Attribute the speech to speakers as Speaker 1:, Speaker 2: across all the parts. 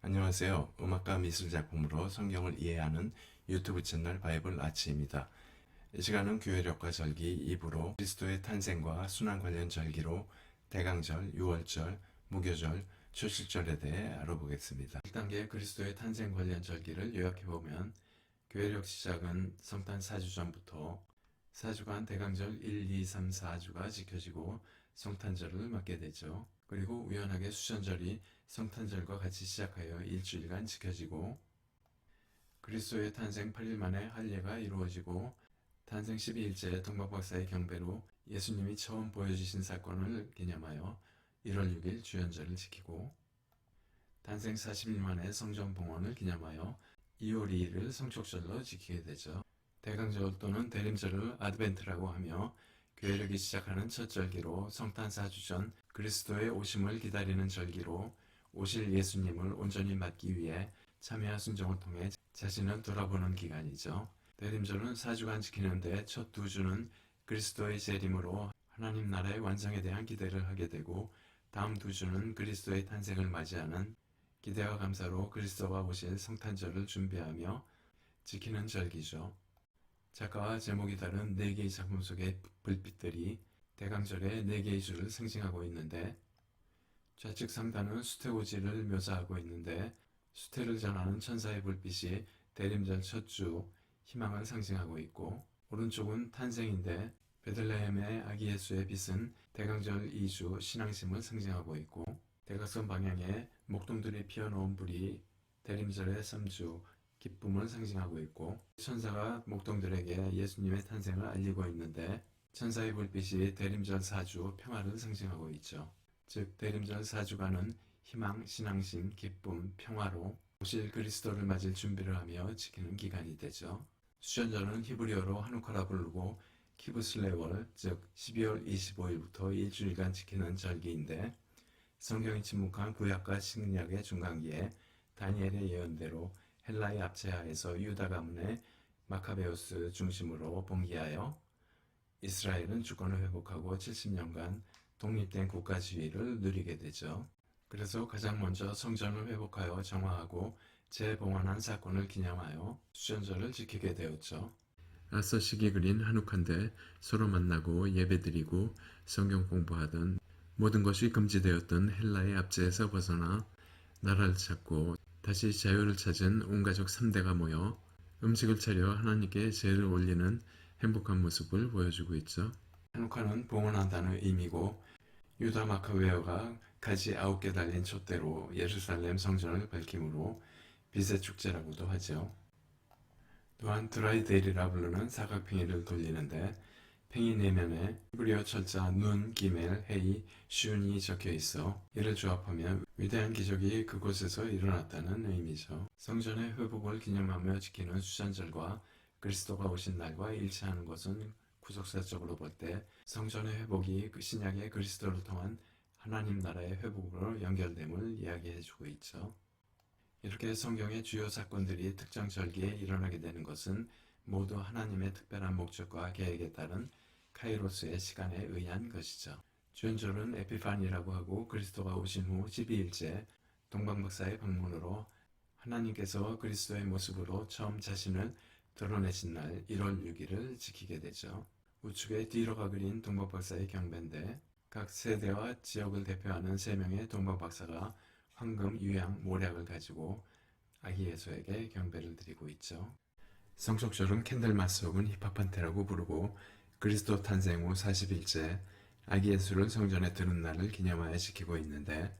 Speaker 1: 안녕하세요. 음악과 미술작품으로 성경을 이해하는 유튜브 채널 바이블 아치입니다. 이 시간은 교회력과 절기 2부로 그리스도의 탄생과 순환 관련 절기로 대강절, 유월절, 무교절, 초실절에 대해 알아보겠습니다. 1단계 그리스도의 탄생 관련 절기를 요약해보면 교회력 시작은 성탄 4주 전부터 4주간 대강절 1, 2, 3, 4주가 지켜지고 성탄절을 맞게 되죠. 그리고 우연하게 수전절이 성탄절과 같이 시작하여 일주일간 지켜지고 그리스도의 탄생 8일 만에 할례가 이루어지고 탄생 12일째 동방박사의 경배로 예수님이 처음 보여주신 사건을 기념하여 1월 6일 주연절을 지키고 탄생 40일 만에 성전 봉헌을 기념하여 2월 2일을 성촉절로 지키게 되죠. 대강절 또는 대림절을 아드벤트라고 하며 교회력이 시작하는 첫 절기로 성탄 4주 전 그리스도의 오심을 기다리는 절기로 오실 예수님을 온전히 맞기 위해 참여와 순종을 통해 자신을 돌아보는 기간이죠. 대림절은 4주간 지키는데 첫 2주는 그리스도의 재림으로 하나님 나라의 완성에 대한 기대를 하게 되고 다음 2주는 그리스도의 탄생을 맞이하는 기대와 감사로 그리스도가 오실 성탄절을 준비하며 지키는 절기죠. 작가와 제목이 다른 4개의 작품 속의 불빛들이 대강절의 4개의 주를 상징하고 있는데 좌측 상단은 수태오지를 묘사하고 있는데 수태를 전하는 천사의 불빛이 대림절 첫 주 희망을 상징하고 있고 오른쪽은 탄생인데 베들레헴의 아기 예수의 빛은 대강절 2주 신앙심을 상징하고 있고 대각선 방향에 목동들이 피어놓은 불이 대림절의 3주 기쁨을 상징하고 있고 천사가 목동들에게 예수님의 탄생을 알리고 있는데 천사의 불빛이 대림절 4주 평화를 상징하고 있죠. 즉 대림절 4주간은 희망, 신앙심, 기쁨, 평화로 오실 그리스도를 맞을 준비를 하며 지키는 기간이 되죠. 수전절은 히브리어로 하누카라 부르고 키브슬레월 즉 12월 25일부터 일주일간 지키는 절기인데 성경이 침묵한 구약과 신약의 중간기에 다니엘의 예언대로 헬라의 압제하에서 유다 가문의 마카베우스 중심으로 봉기하여 이스라엘은 주권을 회복하고 70년간 독립된 국가 지위를 누리게 되죠. 그래서 가장 먼저 성전을 회복하여 정화하고 재봉헌한 사건을 기념하여 수전절을 지키게 되었죠. 앞서 시기 그린 한옥한데 서로 만나고 예배드리고 성경 공부하던 모든 것이 금지되었던 헬라의 압제에서 벗어나 나라를 찾고 다시 자유를 찾은 온 가족 3대가 모여 음식을 차려 하나님께 제를 올리는 행복한 모습을 보여주고 있죠. 한옥화는 봉헌한다는 의미고 유다 마카베어가 가지 9개 달린 촛대로 예루살렘 성전을 밝힘으로 빛의 축제라고도 하죠. 또한 드라이데일이라 부르는 사각팽이를 돌리는데 팽이 내면에 히브리어 철자 눈, 기멜, 헤이, 슌이 적혀 있어 이를 조합하면 위대한 기적이 그곳에서 일어났다는 의미죠. 성전의 회복을 기념하며 지키는 수전절과 그리스도가 오신 날과 일치하는 것은 구속사적으로 볼 때 성전의 회복이 신약의 그리스도를 통한 하나님 나라의 회복으로 연결됨을 이야기해주고 있죠. 이렇게 성경의 주요 사건들이 특정 절기에 일어나게 되는 것은 모두 하나님의 특별한 목적과 계획에 따른 카이로스의 시간에 의한 것이죠. 주연절은 에피파니라고 하고 그리스도가 오신 후 12일째 동방박사의 방문으로 하나님께서 그리스도의 모습으로 처음 자신을 드러내신 날 1월 6일을 지키게 되죠. 우측에 뒤로가 그린 동방박사의 경배인데 각 세대와 지역을 대표하는 3명의 동방박사가 황금, 유향, 모략을 가지고 아기 예수에게 경배를 드리고 있죠. 성촉절은 캔들마스 혹은 힙합한테라고 부르고 그리스도 탄생 후 40일째 아기 예수를 성전에 드는 날을 기념하여 지키고 있는데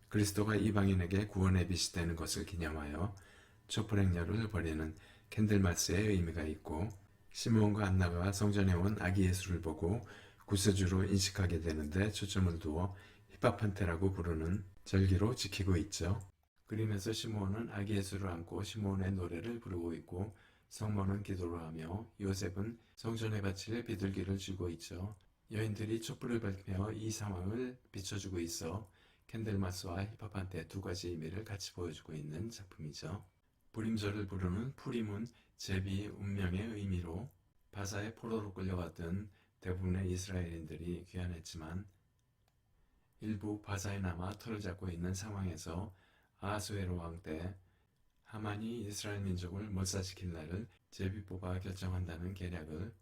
Speaker 1: 그리스도가 이방인에게 구원의 빛이 되는 것을 기념하여 촛불 행렬을 벌이는 캔들마스의 의미가 있고 시므온과 안나가 성전에 온 아기 예수를 보고 구세주로 인식하게 되는데 초점을 두어 힙합한테라고 부르는 절기로 지키고 있죠. 그림에서 시므온은 아기 예수를 안고 시므온의 노래를 부르고 있고 성모는 기도를 하며 요셉은 성전에 바칠 비둘기를 쥐고 있죠. 여인들이 촛불을 밝히며 이 상황을 비춰주고 있어 캔들마스와 힙합한테 두 가지 의미를 같이 보여주고 있는 작품이죠. 불임절을 부르는 푸림은 제비, 운명의 의미로 바사의 포로로 끌려갔던 대부분의 이스라엘인들이 귀환했지만 일부 바사에 남아 터를 잡고 있는 상황에서 아하수에로 왕 때 하만이 이스라엘 민족을 몰살시킬 날을 제비 뽑아 결정한다는 계략을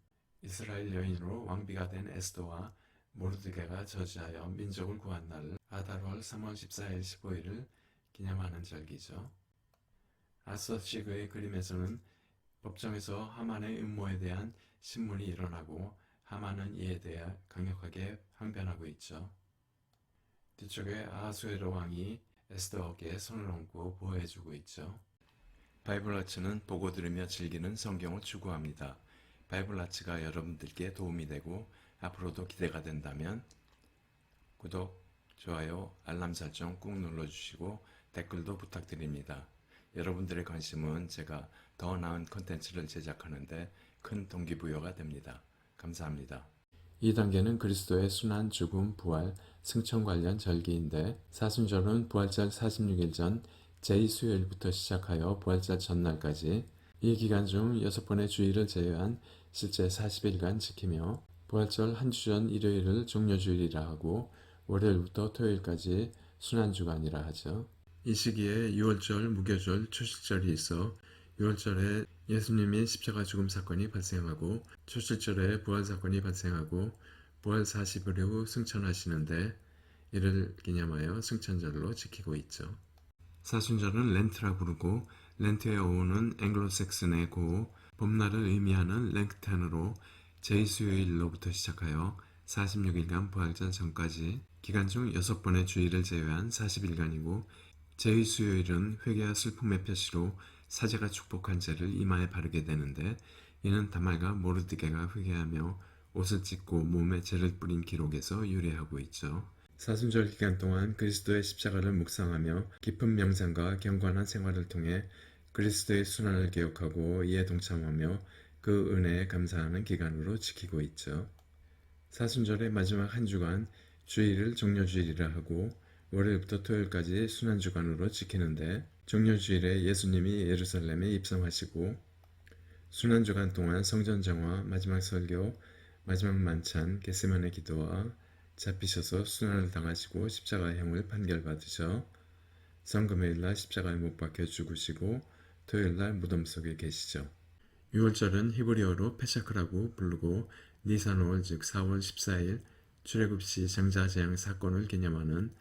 Speaker 1: 이스라엘 여인으로 왕비가 된 에스더와 모르드게가 저지하여 민족을 구한 날을 아달월 3월 14일 15일을 기념하는 절기죠. 아서식의 그림에서는 법정에서 하만의 음모에 대한 신문이 일어나고 하만은 이에 대해 강력하게 항변하고 있죠. 뒤쪽에 아하수에로 왕이 에스더 어깨에 손을 얹고 보호해주고 있죠. 바이블 아츠는 보고 들으며 즐기는 성경을 추구합니다. 바이블 아츠가 여러분들께 도움이 되고 앞으로도 기대가 된다면 구독, 좋아요, 알람 설정 꾹 눌러주시고 댓글도 부탁드립니다. 여러분들의 관심은 제가 더 나은 콘텐츠를 제작하는데 큰 동기부여가 됩니다. 감사합니다. 2단계는 그리스도의 순환, 죽음, 부활, 승천 관련 절기인데 사순절은 부활절 46일 전 제2수요일부터 시작하여 부활절 전날까지 이 기간 중 6번의 주일을 제외한 실제 40일간 지키며 부활절 한 주 전 일요일을 종료주일이라 하고 월요일부터 토요일까지 순환주간이라 하죠. 이 시기에 유월절, 무교절, 초실절이 있어 유월절에 예수님의 십자가 죽음 사건이 발생하고 초실절에 부활 사건이 발생하고 부활 40일 후 승천하시는데 이를 기념하여 승천절로 지키고 있죠. 사순절은 렌트라 부르고 렌트의 어원은 앵글로색슨의 고호, 봄날을 의미하는 랭크텐으로 제2수요일로부터 시작하여 46일간 부활절 전까지 기간 중 6번의 주일을 제외한 40일간이고 제2수요일은 회개와 슬픔의 표시로 사제가 축복한 죄를 이마에 바르게 되는데 이는 다말과 모르드게가 회개하며 옷을 찢고 몸에 죄를 뿌린 기록에서 유래하고 있죠. 사순절 기간 동안 그리스도의 십자가를 묵상하며 깊은 명상과 경건한 생활을 통해 그리스도의 순환을 기억하고 이에 동참하며 그 은혜에 감사하는 기간으로 지키고 있죠. 사순절의 마지막 한 주간 주일을 종료주일이라 하고 월요일부터 토요일까지 순환주간으로 지키는데 종료주일에 예수님이 예루살렘에 입성하시고 순환주간 동안 성전 정화, 마지막 설교, 마지막 만찬, 겟세마네 기도와 잡히셔서 순환을 당하시고 십자가형을 판결받으셔 성금요일날 십자가에 못 박혀 죽으시고 토요일날 무덤 속에 계시죠. 6월절은 히브리어로 페샤크라고 부르고 니산월 즉 4월 14일 출애굽시 장자재앙 사건을 기념하는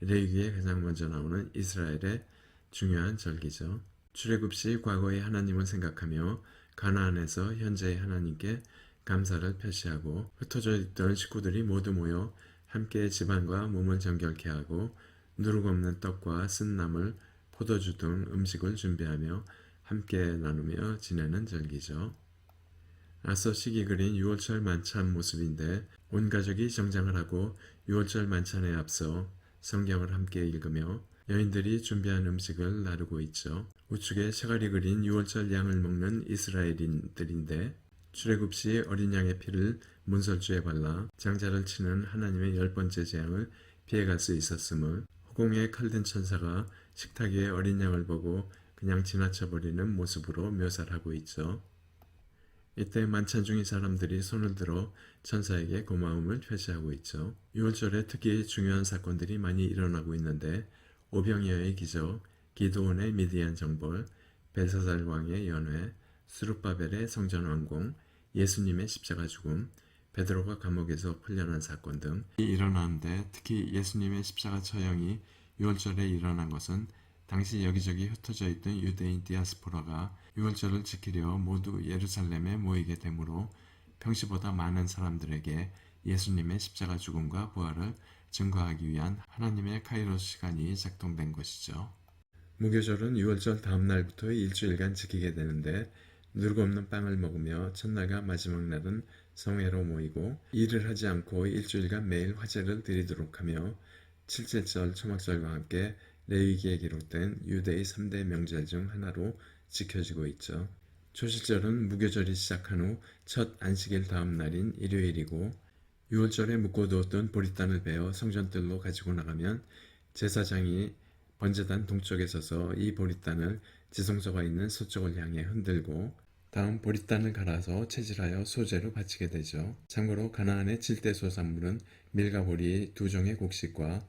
Speaker 1: 레위기에 가장 먼저 나오는 이스라엘의 중요한 절기죠. 출애굽시 과거의 하나님을 생각하며 가나안에서 현재의 하나님께 감사를 표시하고 흩어져 있던 식구들이 모두 모여 함께 집안과 몸을 정결케 하고 누룩 없는 떡과 쓴 나물, 포도주 등 음식을 준비하며 함께 나누며 지내는 절기죠. 아서식이 그린 6월절 만찬 모습인데 온 가족이 정장을 하고 6월절 만찬에 앞서 성경을 함께 읽으며 여인들이 준비한 음식을 나누고 있죠. 우측에 샤갈이 그린 6월절 양을 먹는 이스라엘인들인데 출애굽시 어린 양의 피를 문설주에 발라 장자를 치는 하나님의 10번째 재앙을 피해갈 수 있었음을 허공에 칼든 천사가 식탁 위에 어린 양을 보고 그냥 지나쳐버리는 모습으로 묘사를 하고 있죠. 이때 만찬 중인 사람들이 손을 들어 천사에게 고마움을 표시하고 있죠. 6월절에 특히 중요한 사건들이 많이 일어나고 있는데 오병이어의 기적, 기드온의 미디안 정벌, 벨사살 왕의 연회, 스룹바벨의 성전 완공, 예수님의 십자가 죽음, 베드로가 감옥에서 풀려난 사건 등이 일어나는데 특히 예수님의 십자가 처형이 6월절에 일어난 것은 당시 여기저기 흩어져 있던 유대인 디아스포라가 6월절을 지키려 모두 예루살렘에 모이게 되므로 평시보다 많은 사람들에게 예수님의 십자가 죽음과 부활을 증거하기 위한 하나님의 카이로스 시간이 작동된 것이죠. 무교절은 6월절 다음 날부터 일주일간 지키게 되는데 누룩 없는 빵을 먹으며 첫날과 마지막 날은 성회로 모이고 일을 하지 않고 일주일간 매일 화제를 드리도록 하며 칠칠절 초막절과 함께 레위기에 기록된 유대의 3대 명절 중 하나로 지켜지고 있죠. 초실절은 무교절이 시작한 후 첫 안식일 다음 날인 일요일이고 6월절에 묶어두었던 보리단을 베어 성전뜰로 가지고 나가면 제사장이 번제단 동쪽에 서서 이 보리단을 지성소가 있는 서쪽을 향해 흔들고 다음 보리단을 갈아서 채질하여 소재로 바치게 되죠. 참고로 가나안의 7대 소산물은 밀과 보리 2종의 곡식과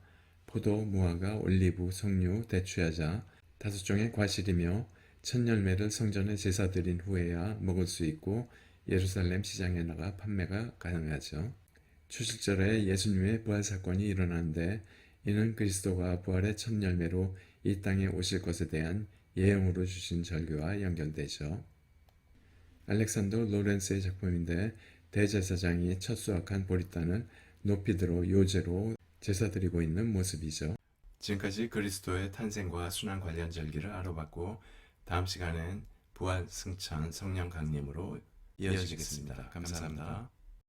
Speaker 1: 포도, 무화과, 올리브, 석류, 대추야자, 5종의 과실이며 첫 열매를 성전에 제사 드린 후에야 먹을 수 있고 예루살렘 시장에 나가 판매가 가능하죠. 추실절에 예수님의 부활 사건이 일어나는데 이는 그리스도가 부활의 첫 열매로 이 땅에 오실 것에 대한 예언으로 주신 절기와 연결되죠. 알렉산더 로렌스의 작품인데 대제사장이 첫 수확한 보리단을 높이 들어 요제로 제사드리고 있는 모습이죠. 지금까지 그리스도의 탄생과 순환 관련 절기를 알아봤고 다음 시간엔 부활, 승천, 성령 강림으로 이어지겠습니다. 감사합니다.